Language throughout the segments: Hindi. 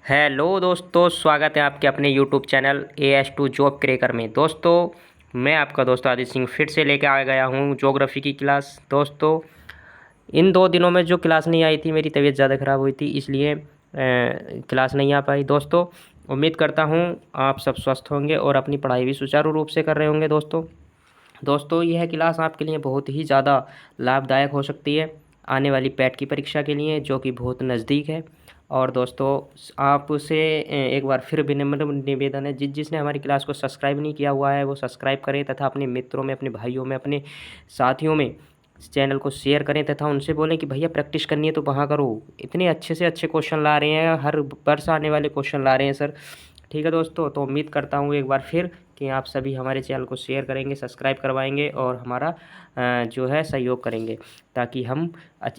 हेलो दोस्तों, स्वागत है आपके अपने YouTube channel AS2 job cracker में। दोस्तों, मैं आपका दोस्त आदित्य सिंह फिर से लेकर आ गया हूँ ज्योग्राफी की क्लास। दोस्तों, इन 2 दिनों में जो क्लास नहीं आई थी, मेरी तबीयत ज़्यादा ख़राब हुई थी, इसलिए क्लास नहीं आ पाई। दोस्तों, उम्मीद करता हूँ आप सब स्वस्थ होंगे और अपनी पढ़ाई भी सुचारू रूप से कर रहे होंगे। दोस्तों, यह क्लास आपके लिए बहुत ही ज़्यादा लाभदायक हो सकती है आने वाली पैट की परीक्षा के लिए, जो कि बहुत नज़दीक है। और दोस्तों, आपसे एक बार फिर विनम्र निवेदन है, जिसने हमारी क्लास को सब्सक्राइब नहीं किया हुआ है वो सब्सक्राइब करें तथा अपने मित्रों में, अपने भाइयों में, अपने साथियों में इस चैनल को शेयर करें तथा उनसे बोलें कि भैया प्रैक्टिस करनी है तो वहाँ करो। इतने अच्छे से अच्छे क्वेश्चन ला रहे हैं, हर वर्ष आने वाले क्वेश्चन ला रहे हैं सर। ठीक है दोस्तों, तो उम्मीद करता हूँ एक बार फिर कि आप सभी हमारे चैनल को शेयर करेंगे, सब्सक्राइब करवाएंगे और हमारा जो है सहयोग करेंगे, ताकि हम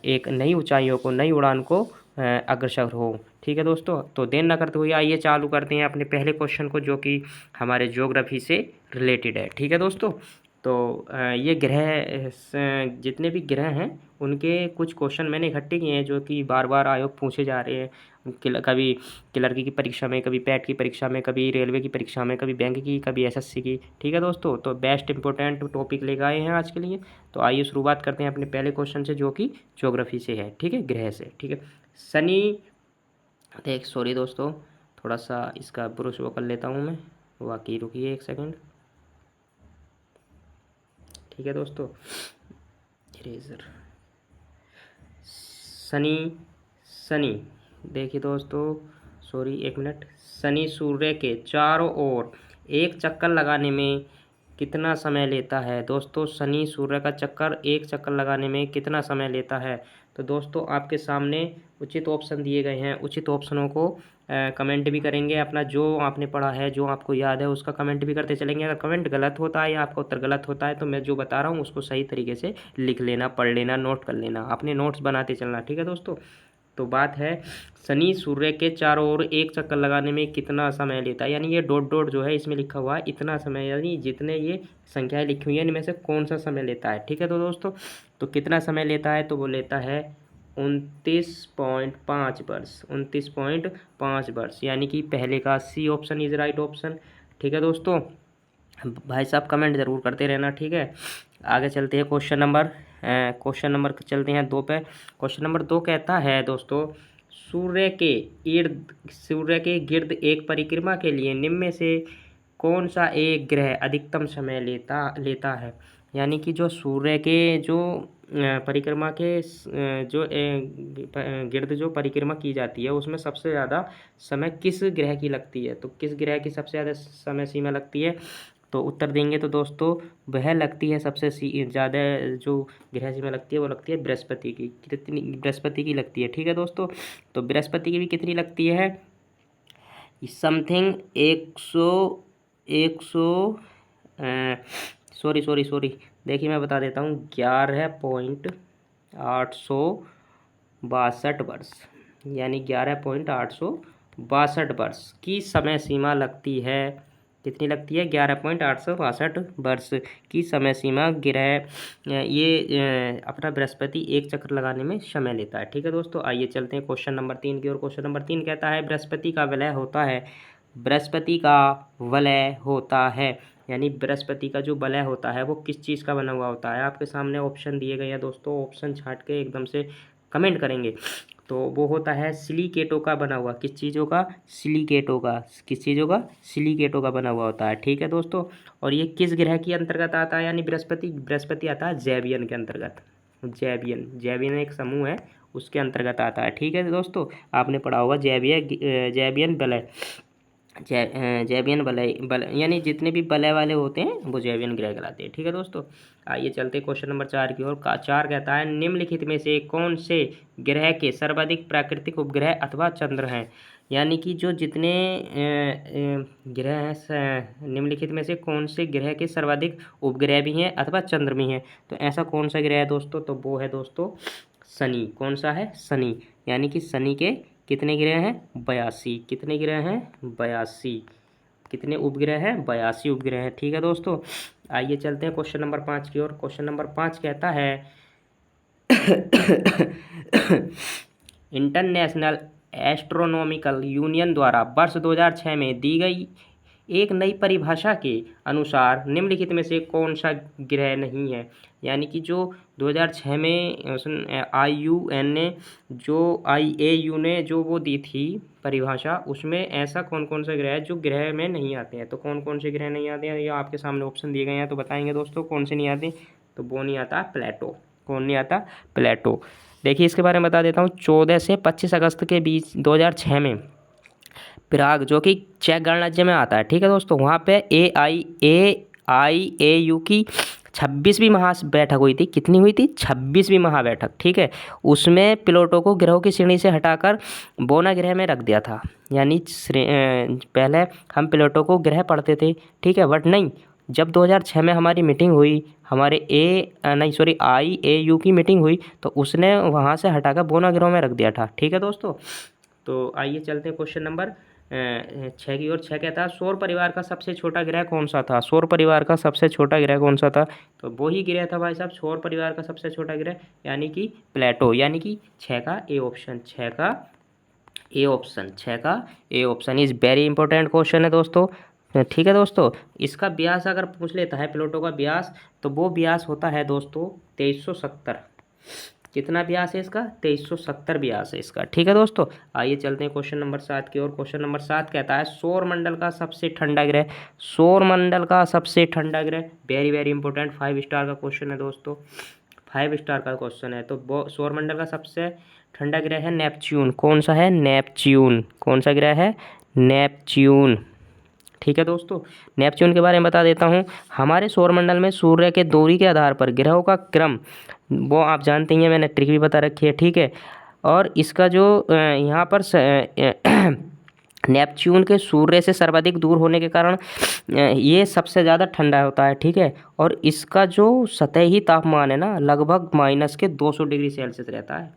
एक नई ऊंचाइयों को, नई उड़ान को अग्रसर हो। ठीक है दोस्तों, तो देर न करते हुए आइए चालू करते हैं अपने पहले क्वेश्चन को, जो कि हमारे ज्योग्राफी से रिलेटेड है। ठीक है दोस्तों, तो ये ग्रह जितने भी ग्रह हैं उनके कुछ क्वेश्चन मैंने इकट्ठे किए हैं, जो कि बार बार आयोग पूछे जा रहे हैं। कभी क्लर्की की परीक्षा में, कभी पैट की परीक्षा में, कभी रेलवे की परीक्षा में, कभी बैंक की, कभी SSC की। ठीक है दोस्तों, तो बेस्ट इंपॉर्टेंट टॉपिक लेकर आए हैं आज के लिए। तो आइए शुरुआत करते हैं अपने पहले क्वेश्चन से, जो कि ज्योग्राफी से है। ठीक है, ग्रह से। ठीक है, शनि देख सॉरी दोस्तों, थोड़ा सा इसका ब्रश वो कर लेता हूँ मैं, वाकई रुकिए एक सेकंड। ठीक है दोस्तों, इरेजर। शनि शनि देखिए दोस्तों, सॉरी एक मिनट। शनि सूर्य के चारों ओर एक चक्कर लगाने में कितना समय लेता है? दोस्तों, शनि सूर्य का चक्कर, एक चक्कर लगाने में कितना समय लेता है? तो दोस्तों, आपके सामने उचित ऑप्शन दिए गए हैं। उचित ऑप्शनों को कमेंट भी करेंगे, अपना जो आपने पढ़ा है, जो आपको याद है उसका कमेंट भी करते चलेंगे। अगर कमेंट गलत होता है या आपका उत्तर गलत होता है तो मैं जो बता रहा हूँ उसको सही तरीके से लिख लेना, पढ़ लेना, नोट कर लेना, अपने नोट्स बनाते चलना। ठीक है दोस्तों, तो बात है शनि सूर्य के चारों ओर एक चक्कर लगाने में कितना समय लेता है, यानी ये डॉट डॉट जो है इसमें लिखा हुआ है इतना समय, यानी जितने ये संख्याएं लिखी हुई हैं इनमें से कौन सा समय लेता है। ठीक है तो दोस्तों, तो कितना समय लेता है? तो वो लेता है 29.5 वर्ष। 29.5 वर्ष, यानी कि पहले का C option is right option. ठीक है दोस्तों, भाई साहब कमेंट ज़रूर करते रहना। ठीक है, आगे चलते हैं क्वेश्चन नंबर चलते हैं 2 पे। क्वेश्चन नंबर 2 कहता है दोस्तों, सूर्य के गिर्द एक परिक्रमा के लिए निम्न में से कौन सा एक ग्रह अधिकतम समय लेता है? यानी कि जो सूर्य के जो परिक्रमा के जो गिर्द जो परिक्रमा की जाती है उसमें सबसे ज़्यादा समय किस ग्रह की लगती है? तो किस ग्रह की सबसे ज़्यादा समय सीमा लगती है? तो उत्तर देंगे तो दोस्तों, वह लगती है सबसे ज़्यादा, जो गृह सीमा लगती है वो लगती है बृहस्पति की। कितनी? बृहस्पति की लगती है। ठीक है दोस्तों, तो बृहस्पति की भी कितनी लगती है? समथिंग 100 सॉरी देखिए मैं बता देता हूँ, 11.862 वर्ष, यानी 11.862 की समय सीमा लगती है। कितनी लगती है? 11.862 की समय सीमा ग्रह ये अपना बृहस्पति एक चक्कर लगाने में समय लेता है। ठीक है दोस्तों, आइए चलते हैं क्वेश्चन नंबर 3 की ओर। क्वेश्चन नंबर 3 कहता है, बृहस्पति का वलय होता है, यानी बृहस्पति का जो वलय होता है वो किस चीज़ का बना हुआ होता है? आपके सामने ऑप्शन दिए गए हैं दोस्तों, ऑप्शन छांट के एकदम से कमेंट करेंगे। तो वो होता है सिलिकेटों का बना हुआ। किस चीज़ों का? सिलिकेटों का। किस चीज़ों का? सिलिकेटों का बना हुआ होता है। ठीक है दोस्तों, और ये किस ग्रह के अंतर्गत आता है? यानी बृहस्पति आता है जैवियन के अंतर्गत। जैवियन एक समूह है, उसके अंतर्गत आता है। ठीक है दोस्तों, आपने पढ़ा होगा जैवियन वलय, जैवियन वलय यानी जितने भी वलय वाले होते हैं वो जैवियन ग्रह कहलाते हैं। ठीक है दोस्तों, आइए चलते क्वेश्चन नंबर 4 की ओर। 4 कहता है, निम्नलिखित में से कौन से ग्रह के सर्वाधिक प्राकृतिक उपग्रह अथवा चंद्र हैं? यानी कि जो जितने ग्रह हैं, निम्नलिखित में से कौन से ग्रह के सर्वाधिक उपग्रह भी हैं अथवा चंद्र भी हैं? तो ऐसा कौन सा ग्रह है दोस्तों? तो वो है दोस्तों शनि। कौन सा है? शनि। यानी कि शनि के कितने ग्रह हैं? 82। कितने ग्रह हैं? 82। कितने उपग्रह हैं? 82 उपग्रह हैं। ठीक है दोस्तों, आइए चलते हैं क्वेश्चन नंबर 5 की ओर। क्वेश्चन नंबर 5 कहता है, इंटरनेशनल एस्ट्रोनॉमिकल यूनियन द्वारा वर्ष 2006 में दी गई एक नई परिभाषा के अनुसार निम्नलिखित में से कौन सा ग्रह नहीं है। यानी कि जो 2006 में IUN ने जो IAU ने जो वो दी थी परिभाषा, उसमें ऐसा कौन कौन सा ग्रह है जो ग्रह में नहीं आते हैं। तो कौन कौन से ग्रह नहीं आते हैं, ये आपके सामने ऑप्शन दिए गए हैं, तो बताएंगे दोस्तों कौन से नहीं आते। तो वो नहीं आता प्लेटो। कौन नहीं आता? प्लेटो। देखिए इसके बारे में बता देता हूँ। 14 से 25 अगस्त के बीच 2006 में प्राग, जो कि चेक गणराज्य में आता है, ठीक है दोस्तों, वहाँ पे AIAU की 26वीं महा बैठक हुई थी। कितनी हुई थी? 26वीं महा बैठक, ठीक है। उसमें प्लूटो को ग्रहों की श्रेणी से हटाकर बोना ग्रह में रख दिया था। यानी पहले हम प्लूटो को ग्रह पढ़ते थे, ठीक है, बट नहीं, जब 2006 में हमारी मीटिंग हुई, हमारे IAU की मीटिंग हुई, तो उसने वहाँ से हटाकर बोना ग्रह में रख दिया था, ठीक है दोस्तों। तो आइए चलते हैं क्वेश्चन नंबर 6 की ओर। 6 कहता है सौर परिवार का सबसे छोटा ग्रह कौन सा था? सौर परिवार का सबसे छोटा ग्रह कौन सा था? तो वही ग्रह था भाई साहब, सौर परिवार का सबसे छोटा ग्रह, यानी कि प्लेटो। यानी कि 6 का ए ऑप्शन, 6 का ए ऑप्शन, 6 का A option is very important question है दोस्तों, ठीक है दोस्तों। इसका व्यास अगर पूछ लेता है प्लूटो का व्यास, तो वो व्यास होता है दोस्तों 2370। कितना व्यास है इसका? 2370 व्यास है इसका, ठीक है दोस्तों। आइए चलते हैं क्वेश्चन नंबर 7 की ओर। क्वेश्चन नंबर 7 कहता है सौर मंडल का सबसे ठंडा ग्रह। सौर मंडल का सबसे ठंडा ग्रह, वेरी वेरी इंपॉर्टेंट, 5 स्टार का क्वेश्चन है दोस्तों, 5 स्टार का क्वेश्चन है। तो सौर मंडल का सबसे ठंडा ग्रह है नेपच्यून। कौन सा है? नेपच्यून। कौन सा ग्रह है? नेपच्यून, ठीक है दोस्तों। नेपच्यून के बारे में बता देता हूँ। हमारे सौरमंडल में सूर्य के दूरी के आधार पर ग्रहों का क्रम, वो आप जानते ही हैं, मैंने ट्रिक भी बता रखी है, ठीक है। और इसका जो यहाँ पर नेपच्यून के सूर्य से सर्वाधिक दूर होने के कारण ये सबसे ज़्यादा ठंडा होता है, ठीक है। और इसका जो सतही तापमान है ना, लगभग माइनस के 200 डिग्री सेल्सियस रहता है,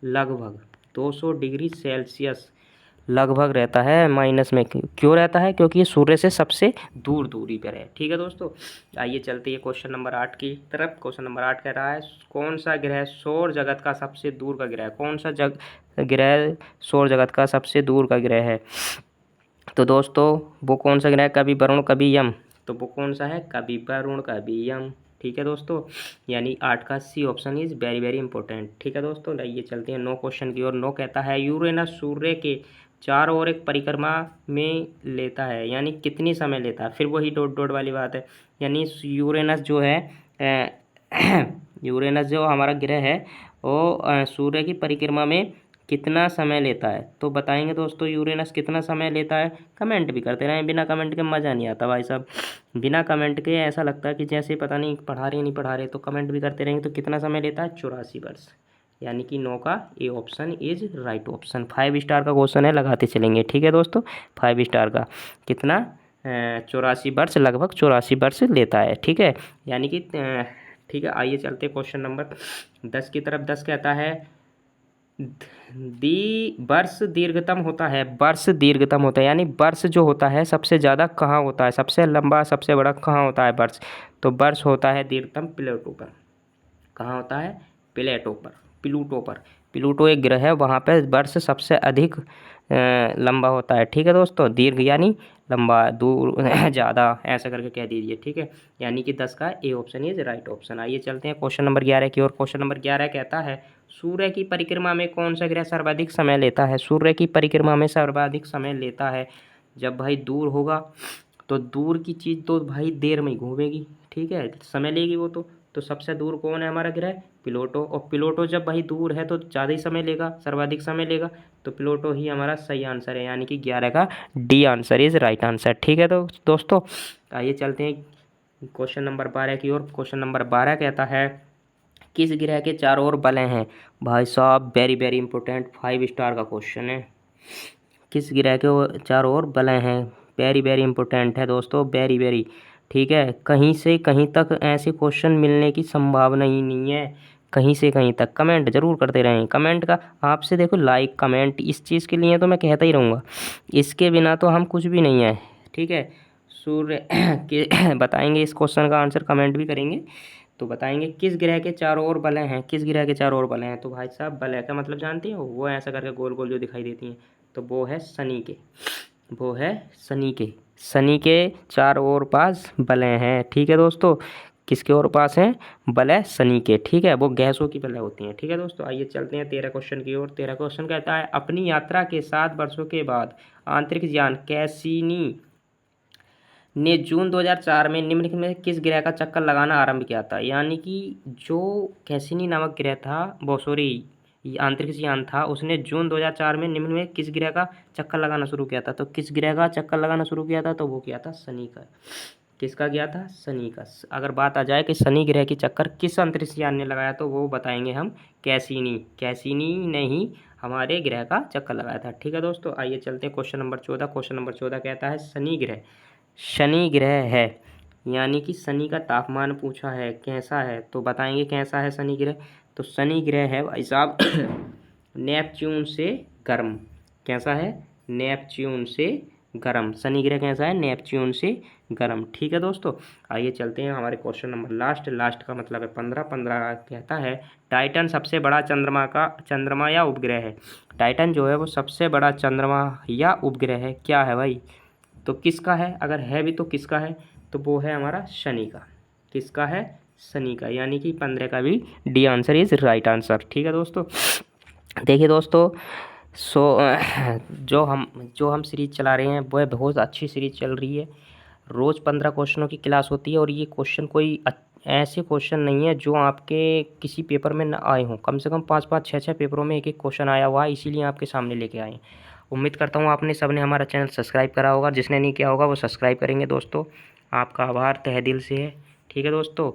लगभग 200 डिग्री सेल्सियस लगभग रहता है माइनस में। क्यों रहता है? क्योंकि ये सूर्य से सबसे दूर दूरी पर है, ठीक है दोस्तों। आइए चलते हैं क्वेश्चन नंबर 8 की तरफ। क्वेश्चन नंबर 8 कह रहा है कौन सा ग्रह सौर जगत का सबसे दूर का ग्रह? कौन सा ग्रह सौर जगत का सबसे दूर का ग्रह है? तो दोस्तों वो कौन सा ग्रह? कभी वरुण कभी यम। तो वो कौन सा है? कभी वरुण कभी यम, ठीक है दोस्तों। यानी 8 का C option is very very important, ठीक है दोस्तों। आइए चलते हैं 9 क्वेश्चन की ओर। 9 कहता है यूरेनस सूर्य के चारों ओर एक परिक्रमा में लेता है, यानी कितनी समय लेता है? फिर वही डॉट डॉट वाली बात है। यानी यूरेनस जो है यूरेनस जो हमारा ग्रह है वो सूर्य की परिक्रमा में कितना समय लेता है? तो बताएंगे दोस्तों यूरेनस कितना समय लेता है। कमेंट भी करते रहें, बिना कमेंट के मज़ा नहीं आता भाई साहब। बिना कमेंट के ऐसा लगता है कि जैसे पता नहीं पढ़ा रहे नहीं पढ़ा रहे। तो कमेंट भी करते रहेंगे। तो कितना समय लेता है? 84 वर्ष, यानी कि 9 का A option is right option. 5 star का क्वेश्चन है, लगाते चलेंगे, ठीक है दोस्तों। 5 स्टार का कितना? 84 वर्ष, लगभग 84 वर्ष लेता है, ठीक है, यानी कि ठीक है। आइए चलते क्वेश्चन नंबर 10 की तरफ। 10 कहता है वर्ष दीर्घतम होता है। वर्ष दीर्घतम होता है, यानी वर्ष जो होता है सबसे ज़्यादा कहाँ होता है? सबसे लंबा सबसे बड़ा कहाँ होता है वर्ष? तो वर्ष होता है दीर्घतम प्लेटो पर। कहाँ होता है? प्लेटो पर, प्लूटो पर। प्लूटो एक ग्रह है, वहाँ पर वर्ष सबसे अधिक लंबा होता है, ठीक है दोस्तों। दीर्घ यानी लंबा, दूर ज़्यादा, ऐसा करके कह दीजिए, ठीक है। यानी कि 10 का A option is right option. आइए चलते हैं क्वेश्चन नंबर 11 की ओर। क्वेश्चन नंबर 11 कहता है सूर्य की परिक्रमा में कौन सा ग्रह सर्वाधिक समय लेता है? सूर्य की परिक्रमा में सर्वाधिक समय लेता है। जब भाई दूर होगा तो दूर की चीज़ तो भाई देर में ही घूमेगी, ठीक है, समय लेगी वो तो सबसे दूर कौन है हमारा ग्रह? प्लूटो। और प्लूटो जब भाई दूर है तो ज़्यादा ही समय लेगा, सर्वाधिक समय लेगा, तो प्लूटो ही हमारा सही आंसर है, यानी कि 11 का D answer is right answer, ठीक है। तो दोस्तों आइए चलते हैं क्वेश्चन नंबर 12 की ओर। क्वेश्चन नंबर 12 कहता है किस ग्रह के चारों ओर बलें हैं? भाई साहब वेरी वेरी इंपॉर्टेंट, 5 स्टार का क्वेश्चन है। किस ग्रह के चारों ओर बलें हैं? वेरी वेरी इंपॉर्टेंट है दोस्तों, वेरी वेरी, ठीक है। कहीं से कहीं तक ऐसे क्वेश्चन मिलने की संभावना ही नहीं है, कहीं से कहीं तक। कमेंट जरूर करते रहें। कमेंट का आपसे देखो, लाइक कमेंट इस चीज़ के लिए तो मैं कहता ही रहूँगा, इसके बिना तो हम कुछ भी नहीं है, ठीक है। सूर्य के बताएंगे इस क्वेश्चन का आंसर, कमेंट भी करेंगे। तो बताएंगे किस ग्रह के चारों ओर वलय हैं, किस ग्रह के चारों ओर वलय हैं। तो भाई साहब वलय का मतलब जानते हो, वो ऐसा करके गोल गोल जो दिखाई देती हैं, तो वो है शनि के, वो है शनि के, शनि के चारों ओर पास वलय हैं। ठीक है दोस्तों, किसके ओर पास हैं वलय, शनि के। ठीक है, वो गैसों की वलय होती हैं। ठीक है दोस्तों, आइए चलते हैं 13 क्वेश्चन की ओर। 13 क्वेश्चन कहता है, अपनी यात्रा के 7 वर्षों के बाद अंतरिक्ष यान कैसिनी ने जून 2004 में निम्नलिखित में किस ग्रह का चक्कर लगाना आरंभ किया था। यानी कि जो कैसिनी नामक ग्रह था, वो सॉरी अंतरिक्ष यान था, उसने जून 2004 में निम्न में किस ग्रह का चक्कर लगाना शुरू किया था। तो किस ग्रह का चक्कर लगाना शुरू किया था, तो वो किया था शनि का। किसका किया था, शनि का। अगर बात आ जाए कि शनि ग्रह की चक्कर किस अंतरिक्ष यान ने लगाया, तो वो बताएंगे हम कैसिनी, कैसिनी ने ही हमारे ग्रह का चक्कर लगाया था। ठीक है दोस्तों, आइए चलते हैं क्वेश्चन नंबर 14। क्वेश्चन नंबर 14 कहता है, शनि ग्रह, शनि ग्रह है, यानी कि शनि का तापमान पूछा है कैसा है, तो बताएंगे कैसा है शनि ग्रह। तो शनि ग्रह है भाई साहब नेपच्यून से गर्म। कैसा है, नेपच्यून से गर्म। शनि ग्रह कैसा है, नेपच्यून से गर्म। ठीक है दोस्तों, आइए चलते हैं हमारे क्वेश्चन नंबर लास्ट, लास्ट का मतलब है 15। 15 कहता है, टाइटन सबसे बड़ा चंद्रमा या उपग्रह है। टाइटन जो है वो सबसे बड़ा चंद्रमा या उपग्रह है, क्या है भाई, तो किसका है, अगर है भी तो किसका है, तो वो है हमारा शनि का। किसका है, शनि का, यानी कि 15 का भी D answer is right answer. ठीक है दोस्तों, देखिए दोस्तों, सो जो हम सीरीज चला रहे हैं वह बहुत अच्छी सीरीज चल रही है। रोज़ 15 क्वेश्चनों की क्लास होती है, और ये क्वेश्चन कोई ऐसे क्वेश्चन नहीं है जो आपके किसी पेपर में न आए हों। कम से कम 5-5 6-6 पेपरों में एक एक क्वेश्चन आया हुआ है, इसीलिए आपके सामने लेके आए हैं। उम्मीद करता हूँ आपने सबने हमारा चैनल सब्सक्राइब करा होगा, जिसने नहीं किया होगा वो सब्सक्राइब करेंगे दोस्तों। आपका आभार तहे दिल से है। ठीक है दोस्तों,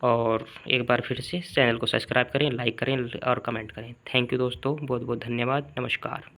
और एक बार फिर से चैनल को सब्सक्राइब करें, लाइक करें और कमेंट करें। थैंक यू दोस्तों, बहुत बहुत धन्यवाद, नमस्कार।